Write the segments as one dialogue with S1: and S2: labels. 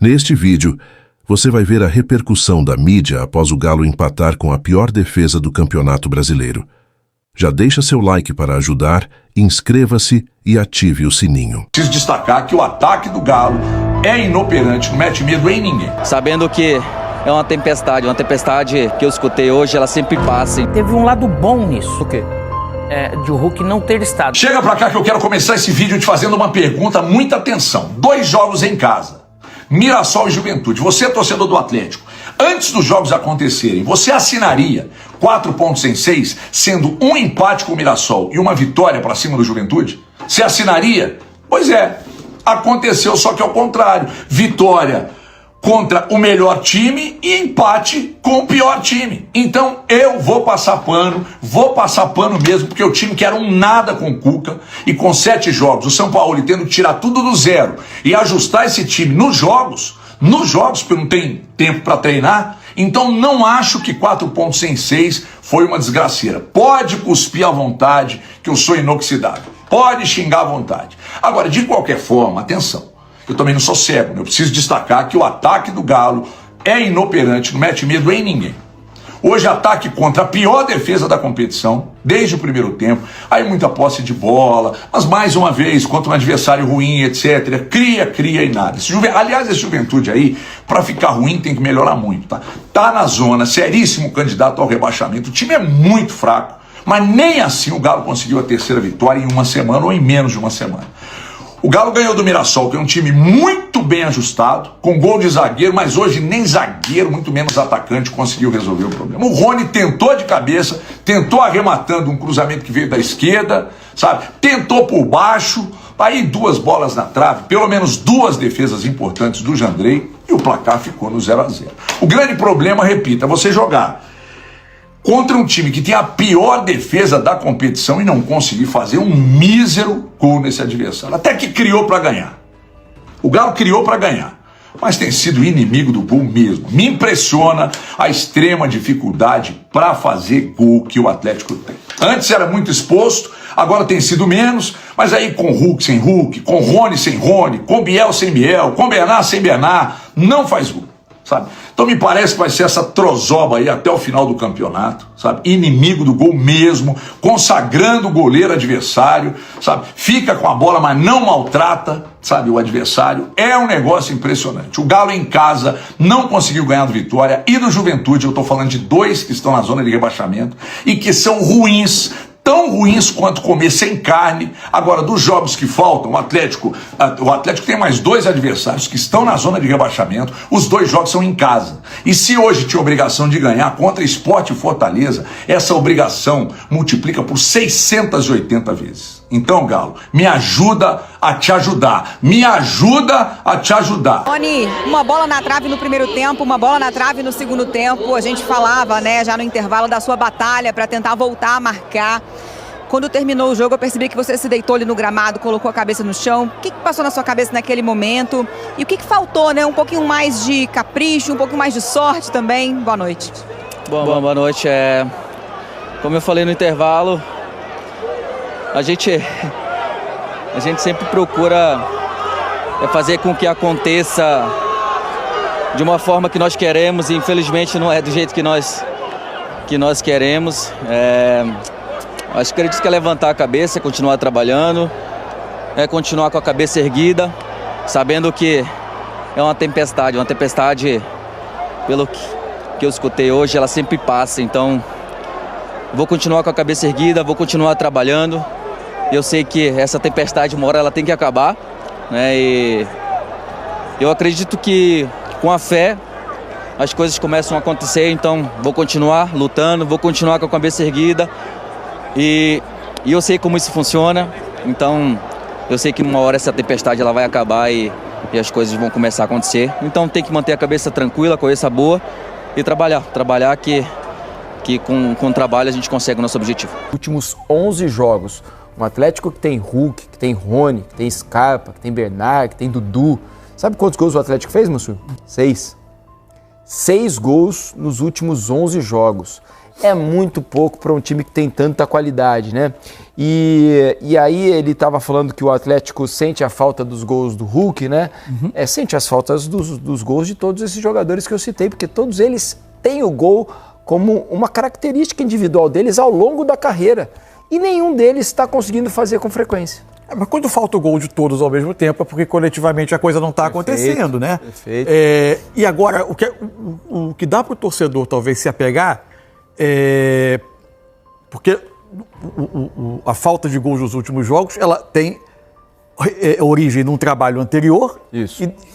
S1: Neste vídeo, você vai ver a repercussão da mídia após o Galo empatar com a pior defesa do Campeonato Brasileiro. Já deixa seu like para ajudar, inscreva-se e ative o sininho.
S2: Preciso destacar que o ataque do Galo é inoperante, não mete medo em ninguém.
S3: Sabendo que é uma tempestade que eu escutei hoje, ela sempre passa.
S4: Teve um lado bom nisso. O quê? De o Hulk não ter estado.
S2: Chega pra cá que eu quero começar esse vídeo te fazendo uma pergunta, muita atenção. 2 jogos em casa, Mirassol e Juventude. Você é torcedor do Atlético. Antes dos jogos acontecerem, você assinaria 4 pontos em 6, sendo um empate com o Mirassol e uma vitória para cima do Juventude? Você assinaria? Pois é, aconteceu, só que ao contrário. Vitória contra o melhor time e empate com o pior time. Então eu vou passar pano mesmo, porque o time que era um nada com o Cuca e com 7 jogos, o São Paulo tendo que tirar tudo do zero e ajustar esse time nos jogos, porque não tem tempo para treinar. Então não acho que 4 pontos em 6 foi uma desgraceira. Pode cuspir à vontade, que eu sou inoxidável. Pode xingar à vontade. Agora, de qualquer forma, atenção. Eu também não sou cego, né? Eu preciso destacar que o ataque do Galo é inoperante, não mete medo em ninguém. Hoje ataque contra a pior defesa da competição, desde o primeiro tempo, aí muita posse de bola, mas mais uma vez, contra um adversário ruim, etc. Cria e nada. Aliás, essa Juventude aí, para ficar ruim, tem que melhorar muito, tá? Tá na zona, seríssimo candidato ao rebaixamento, o time é muito fraco, mas nem assim o Galo conseguiu a 3ª vitória em uma semana ou em menos de uma semana. O Galo ganhou do Mirassol, que é um time muito bem ajustado, com gol de zagueiro, mas hoje nem zagueiro, muito menos atacante, conseguiu resolver o problema. O Rony tentou de cabeça, tentou arrematando um cruzamento que veio da esquerda, sabe? Tentou por baixo, aí 2 bolas na trave, pelo menos 2 defesas importantes do Jandrei, e o placar ficou no 0-0. O grande problema, repito, é você jogar contra um time que tem a pior defesa da competição e não conseguir fazer um mísero gol nesse adversário. Até que criou para ganhar. O Galo criou para ganhar, mas tem sido inimigo do gol mesmo. Me impressiona a extrema dificuldade para fazer gol que o Atlético tem. Antes era muito exposto, agora tem sido menos, mas aí com Hulk sem Hulk, com Rony sem Rony, com Biel sem Biel, com Bernard sem Bernard, não faz gol. Sabe? Então me parece que vai ser essa trozoba aí até o final do campeonato, sabe? Inimigo do gol mesmo, consagrando o goleiro adversário, sabe? Fica com a bola, mas não maltrata, sabe, o adversário. É um negócio impressionante. O Galo em casa não conseguiu ganhar do Vitória e do Juventude. Eu estou falando de 2 que estão na zona de rebaixamento e que são ruins, tão ruins quanto comer sem carne. Agora, dos jogos que faltam, o Atlético tem mais 2 adversários que estão na zona de rebaixamento. Os 2 jogos são em casa. E se hoje tinha obrigação de ganhar contra Sport e Fortaleza, essa obrigação multiplica por 680 vezes. Então, Galo, me ajuda a te ajudar. Me ajuda a te ajudar.
S5: Rony, uma bola na trave no primeiro tempo, uma bola na trave no segundo tempo. A gente falava, né, já no intervalo da sua batalha para tentar voltar a marcar. Quando terminou o jogo, eu percebi que você se deitou ali no gramado, colocou a cabeça no chão. O que passou na sua cabeça naquele momento? E o que faltou, né? Um pouquinho mais de capricho, um pouquinho mais de sorte também. Boa noite.
S3: Boa noite. Como eu falei no intervalo, a gente sempre procura fazer com que aconteça de uma forma que nós queremos e infelizmente não é do jeito que nós queremos. Acredito que é levantar a cabeça, continuar trabalhando, continuar com a cabeça erguida, sabendo que é uma tempestade, pelo que eu escutei hoje, ela sempre passa. Então, vou continuar com a cabeça erguida, vou continuar trabalhando. Eu sei que essa tempestade, uma hora, ela tem que acabar, né? E eu acredito que com a fé as coisas começam a acontecer. Então, vou continuar lutando, vou continuar com a cabeça erguida. E eu sei como isso funciona, então eu sei que uma hora essa tempestade ela vai acabar e as coisas vão começar a acontecer. Então tem que manter a cabeça tranquila, a cabeça boa e trabalhar que com trabalho a gente consegue o nosso objetivo.
S6: Últimos 11 jogos, um Atlético que tem Hulk, que tem Rony, que tem Scarpa, que tem Bernard, que tem Dudu. Sabe quantos gols o Atlético fez, Mansur? 6. 6 gols nos últimos 11 jogos. é muito pouco para um time que tem tanta qualidade, né? E aí ele estava falando que o Atlético sente a falta dos gols do Hulk, né? Sente as faltas dos gols de todos esses jogadores que eu citei, porque todos eles têm o gol como uma característica individual deles ao longo da carreira. E nenhum deles está conseguindo fazer com frequência.
S7: Mas quando falta o gol de todos ao mesmo tempo, é porque coletivamente a coisa não está acontecendo, né?
S6: Perfeito.
S7: E agora, o que dá para o torcedor talvez se apegar é... Porque a falta de gols nos últimos jogos, ela tem origem num trabalho anterior,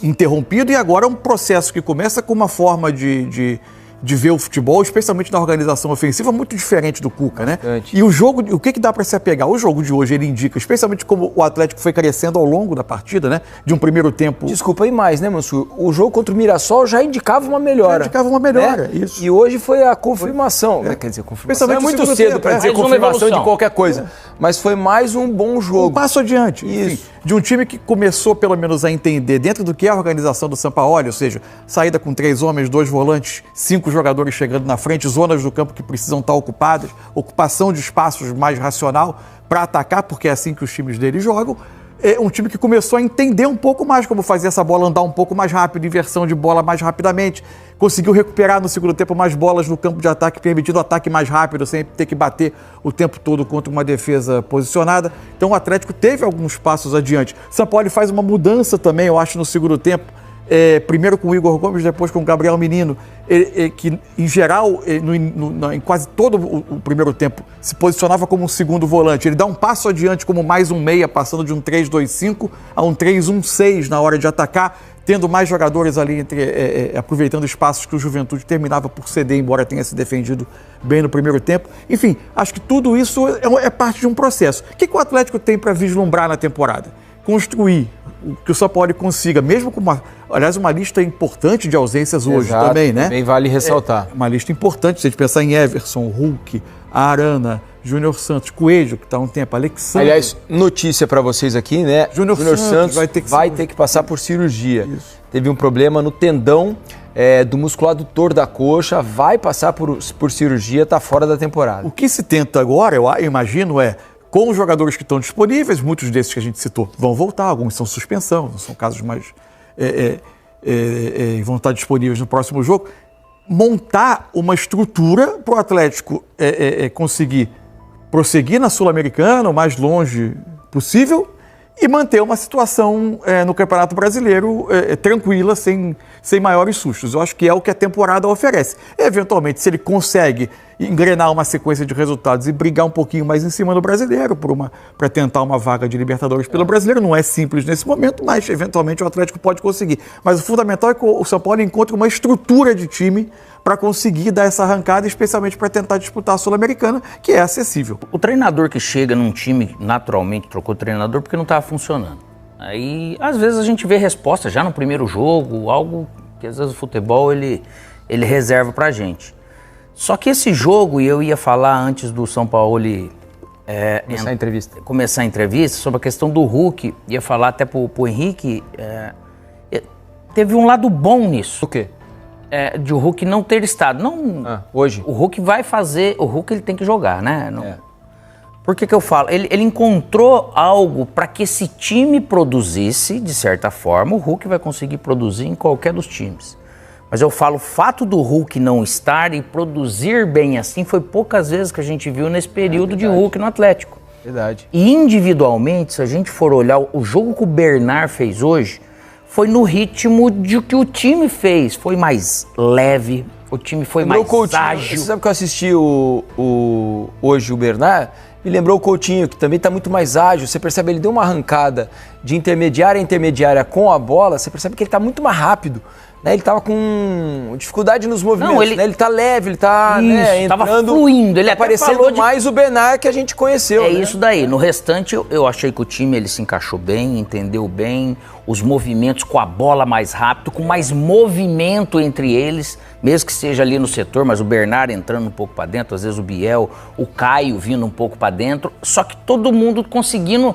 S7: interrompido, e agora é um processo que começa com uma forma de ver o futebol, especialmente na organização ofensiva, muito diferente do Cuca, né? E o jogo, o que dá para se apegar? O jogo de hoje, ele indica, especialmente como o Atlético foi crescendo ao longo da partida, né? De um primeiro tempo...
S6: Desculpa, e mais, né, Mansur? O jogo contra o Mirassol já indicava uma melhora. Né?
S7: Isso.
S6: E hoje foi a confirmação. Quer dizer, confirmação é muito cedo para dizer confirmação de qualquer coisa. Mas foi mais um bom jogo.
S7: Um passo adiante.
S6: Isso.
S7: Enfim, de um time que começou, pelo menos, a entender dentro do que é a organização do Sampaoli, ou seja, saída com 3 homens, 2 volantes, 5 jogadores chegando na frente, zonas do campo que precisam estar ocupadas, ocupação de espaços mais racional para atacar, porque é assim que os times dele jogam. É um time que começou a entender um pouco mais como fazer essa bola andar um pouco mais rápido, inversão de bola mais rapidamente. Conseguiu recuperar no segundo tempo mais bolas no campo de ataque, permitindo o ataque mais rápido, sem ter que bater o tempo todo contra uma defesa posicionada. Então o Atlético teve alguns passos adiante. Sampaoli faz uma mudança também, eu acho, no segundo tempo. Primeiro com o Igor Gomes, depois com o Gabriel Menino, que em geral, em quase todo o primeiro tempo, se posicionava como um segundo volante. Ele dá um passo adiante como mais um meia, passando de um 3-2-5 a um 3-1-6 na hora de atacar, tendo mais jogadores ali, aproveitando espaços que o Juventude terminava por ceder, embora tenha se defendido bem no primeiro tempo. Enfim, acho que tudo isso é parte de um processo. O que o Atlético tem para vislumbrar na temporada? Construir o que o Sampaoli consiga, mesmo com uma lista importante de ausências hoje.
S6: Exato,
S7: também, né?
S6: Também vale ressaltar.
S7: Uma lista importante, se a gente pensar em Everson, Hulk, Arana, Júnior Santos, Coelho, que está há um tempo, Alexandre.
S6: Aliás, notícia para vocês aqui, né?
S7: Júnior Santos
S6: vai ter que passar por cirurgia. Isso. Teve um problema no tendão do músculo adutor da coxa, vai passar por cirurgia, está fora da temporada.
S7: O que se tenta agora, eu imagino, com os jogadores que estão disponíveis, muitos desses que a gente citou vão voltar, alguns são suspensão, não são casos mais... vão estar disponíveis no próximo jogo, montar uma estrutura para o Atlético conseguir prosseguir na Sul-Americana o mais longe possível e manter uma situação no Campeonato Brasileiro tranquila, sem maiores sustos. Eu acho que é o que a temporada oferece. Eventualmente, se ele consegue engrenar uma sequência de resultados e brigar um pouquinho mais em cima do Brasileiro para tentar uma vaga de Libertadores pelo Brasileiro, não é simples nesse momento, mas eventualmente o Atlético pode conseguir. Mas o fundamental é que o São Paulo encontre uma estrutura de time para conseguir dar essa arrancada, especialmente para tentar disputar a Sul-Americana, que é acessível.
S4: O treinador que chega num time, naturalmente trocou o treinador porque não estava funcionando. Aí, às vezes, a gente vê resposta já no primeiro jogo, algo que às vezes o futebol ele reserva pra gente. Só que esse jogo, e eu ia falar antes do São Paulo começar a entrevista sobre a questão do Hulk, ia falar até pro Henrique, teve um lado bom nisso.
S6: O quê?
S4: De o Hulk não ter estado. Não,
S6: hoje.
S4: O Hulk vai fazer, o Hulk ele tem que jogar, né? Por que eu falo? Ele encontrou algo para que esse time produzisse, de certa forma, o Hulk vai conseguir produzir em qualquer dos times. Mas eu falo, o fato do Hulk não estar e produzir bem assim foi poucas vezes que a gente viu nesse período de Hulk no Atlético.
S6: Verdade.
S4: E individualmente, se a gente for olhar o jogo que o Bernard fez hoje, foi no ritmo de que o time fez. Foi mais leve, o time foi mais ágil.
S6: Você sabe que eu assisti hoje o Bernard? Me lembrou o Coutinho, que também está muito mais ágil. Você percebe, ele deu uma arrancada de intermediária a intermediária com a bola, você percebe que ele está muito mais rápido. Né? Ele estava com dificuldade nos movimentos, né? Ele está leve, ele está
S4: entrando, fluindo. Ele
S6: tá parecendo mais o Bernard que a gente conheceu.
S4: É, né? Isso daí. No restante, eu achei que o time ele se encaixou bem, entendeu bem os movimentos com a bola mais rápido, com mais movimento entre eles, mesmo que seja ali no setor, mas o Bernard entrando um pouco para dentro, às vezes o Biel, o Caio vindo um pouco para dentro, só que todo mundo conseguindo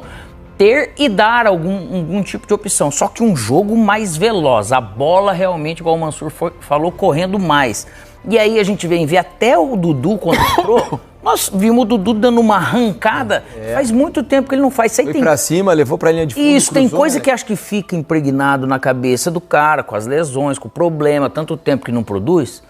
S4: ter e dar algum tipo de opção, só que um jogo mais veloz, a bola realmente, igual o Mansur falou, correndo mais. E aí a gente vem ver até o Dudu quando entrou, nós vimos o Dudu dando uma arrancada, faz muito tempo que ele não faz. Isso aí
S6: Foi pra cima, levou pra linha de fundo.
S4: Isso, tem
S6: cruzou,
S4: coisa
S6: né?
S4: que acho que fica impregnado na cabeça do cara, com as lesões, com o problema, tanto tempo que não produz.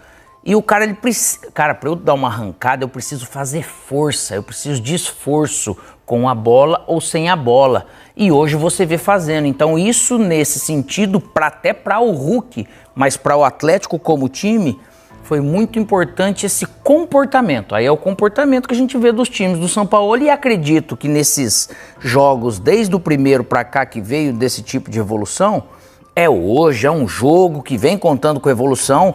S4: E o cara, ele precisa... Cara, pra eu dar uma arrancada, eu preciso fazer força, eu preciso de esforço com a bola ou sem a bola. E hoje você vê fazendo. Então isso, nesse sentido, até para o Hulk, mas para o Atlético como time, foi muito importante esse comportamento. Aí é o comportamento que a gente vê dos times do São Paulo, e acredito que nesses jogos, desde o primeiro para cá, que veio desse tipo de evolução, hoje, é um jogo que vem contando com evolução.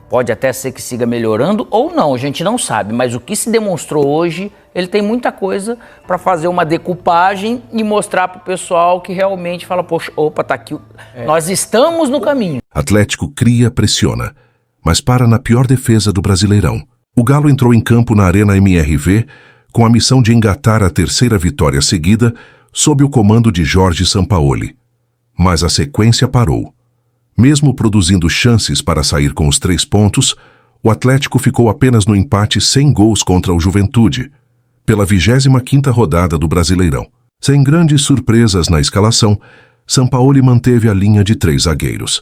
S4: Pode até ser que siga melhorando ou não, a gente não sabe. Mas o que se demonstrou hoje, ele tem muita coisa para fazer uma decupagem e mostrar para o pessoal que realmente fala, poxa, opa, tá aqui, nós estamos no caminho.
S1: Atlético cria, pressiona, mas para na pior defesa do Brasileirão. O Galo entrou em campo na Arena MRV com a missão de engatar a terceira vitória seguida sob o comando de Jorge Sampaoli. Mas a sequência parou. Mesmo produzindo chances para sair com os 3 pontos, o Atlético ficou apenas no empate sem gols contra o Juventude, pela 25ª rodada do Brasileirão. Sem grandes surpresas na escalação, Sampaoli manteve a linha de 3 zagueiros.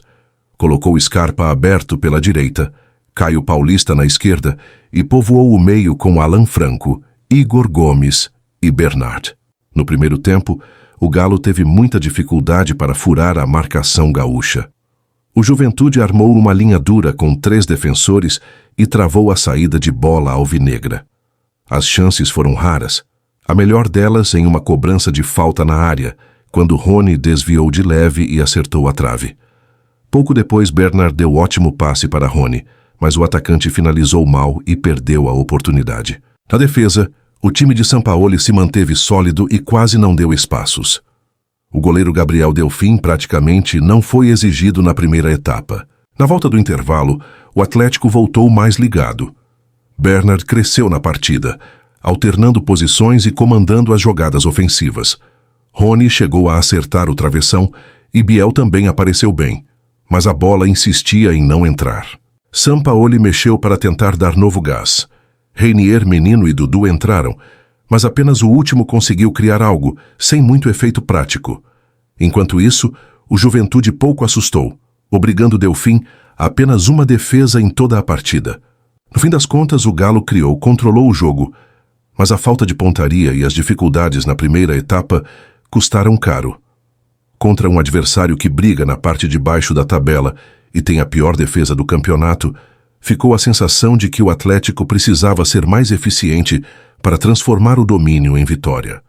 S1: Colocou Scarpa aberto pela direita, Caio Paulista na esquerda e povoou o meio com Alan Franco, Igor Gomes e Bernard. No primeiro tempo, o Galo teve muita dificuldade para furar a marcação gaúcha. O Juventude armou uma linha dura com 3 defensores e travou a saída de bola alvinegra. As chances foram raras, a melhor delas em uma cobrança de falta na área, quando Rony desviou de leve e acertou a trave. Pouco depois, Bernard deu ótimo passe para Rony, mas o atacante finalizou mal e perdeu a oportunidade. Na defesa, o time de Sampaoli se manteve sólido e quase não deu espaços. O goleiro Gabriel Delfim praticamente não foi exigido na primeira etapa. Na volta do intervalo, o Atlético voltou mais ligado. Bernard cresceu na partida, alternando posições e comandando as jogadas ofensivas. Rony chegou a acertar o travessão e Biel também apareceu bem, mas a bola insistia em não entrar. Sampaoli mexeu para tentar dar novo gás. Reinier, Menino e Dudu entraram, mas apenas o último conseguiu criar algo, sem muito efeito prático. Enquanto isso, o Juventude pouco assustou, obrigando Delfim a apenas uma defesa em toda a partida. No fim das contas, o Galo controlou o jogo, mas a falta de pontaria e as dificuldades na primeira etapa custaram caro. Contra um adversário que briga na parte de baixo da tabela e tem a pior defesa do campeonato, ficou a sensação de que o Atlético precisava ser mais eficiente para transformar o domínio em vitória.